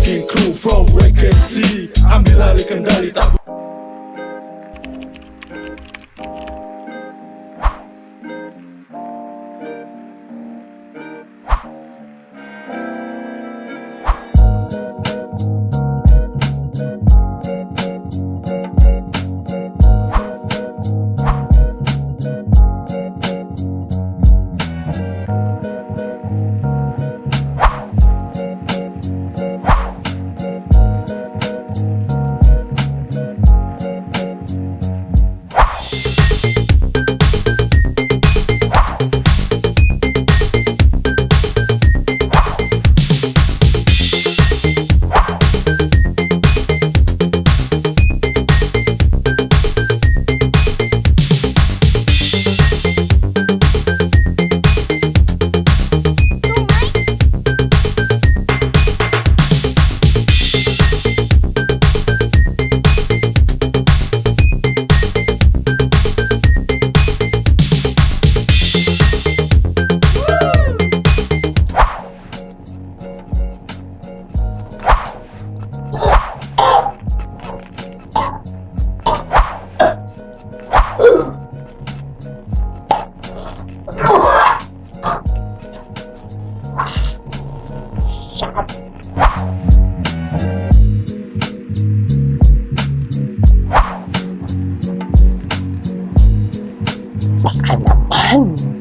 Wrecking crew from Wreck C. Ambil alih kendali tak. Baka naman.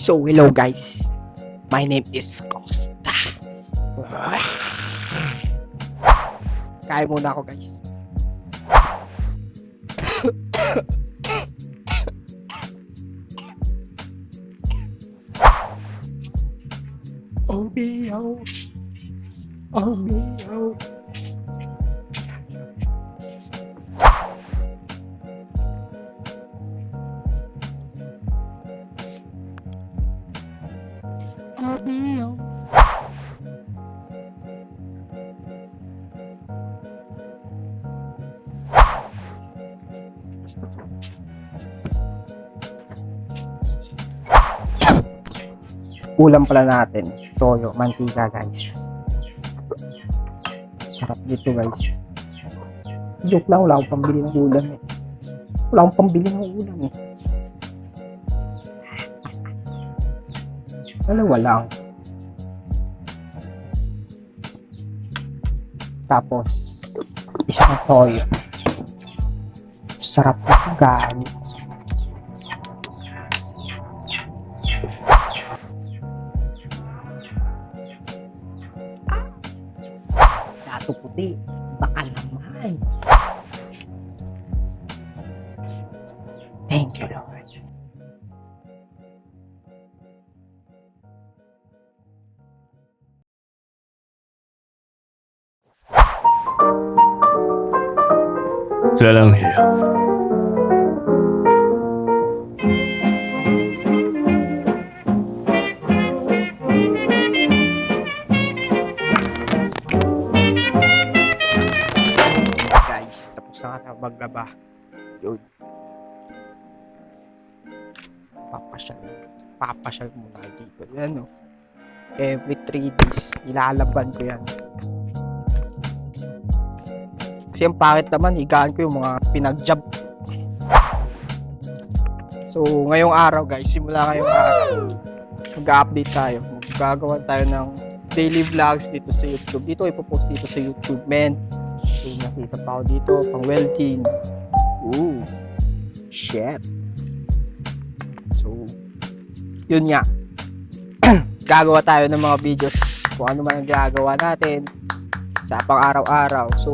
So, hello guys. My name is Costa. Kain muna ako guys. Oh, oh. Ulam pala natin, toyo, mantika guys. Sarap dito guys. Joke lang, wala akong pambili ng ulam eh. Wala akong pambili ng ulam eh. Wala. Tapos, isang toyo. Sarap na gani. Dato puti, baka naman. Thank you, Lord. 사랑해요. Guys, tapos na nga maglaba. Yun. Papasyal muna dito. Yan o. Every 3 days, ilalaban ko yan. Kasi ang pangit naman, higaan ko yung mga pinag-job. So, ngayong araw guys, simula ngayong araw, mag-update tayo. Magagawa tayo ng daily vlogs dito sa YouTube. Dito ipopost dito sa YouTube, men. So, nakita pa ako dito, pang welding. Ooh, shit. So, yun nga. Gagawa tayo ng mga videos kung ano man ang ginagawa natin sa pang araw-araw. So,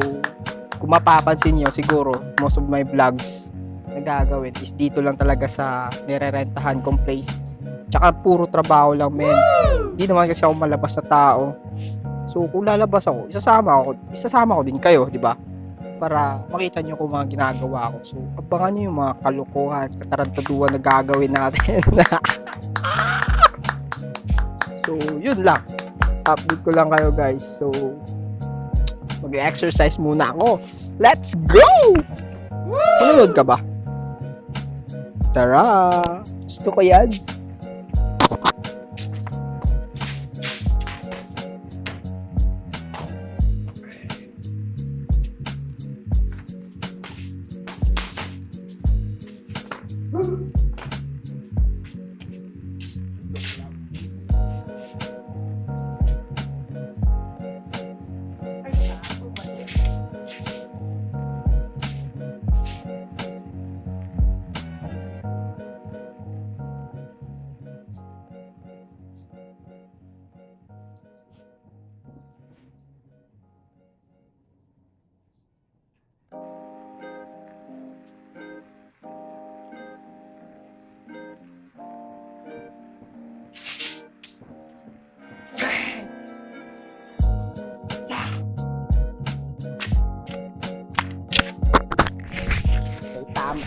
kung mapapansin nyo, siguro, most of my vlogs na gagawin is dito lang talaga sa nirerentahan kong place. Tsaka puro trabaho lang, men. Hindi naman kasi ako malabas na tao. So, kung lalabas ako, isasama ko din kayo, di ba? Para makita nyo kung mga ginagawa ko. So, abangan nyo yung mga kalukuhan, katarantaduhan na gagawin natin. So, yun lang. Update ko lang kayo, guys. So, mag-exercise muna ako. Let's go! Manonood ka ba? Tara! Gusto ko yan.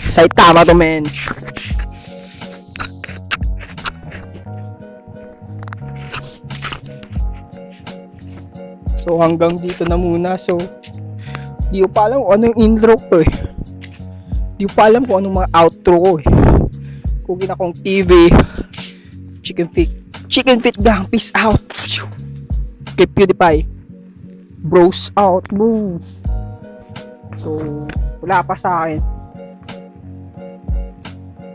Saitama to, men. So hanggang dito na muna. So di ko pa alam kung ano yung intro ko eh. Di ko pa alam kung anong mga outro ko eh. Cooking akong TV. Chicken Fit gang. Peace out. Kay PewDiePie. Bros out. Move. So wala pa sa akin.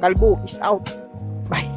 Kalbo is out. Bye.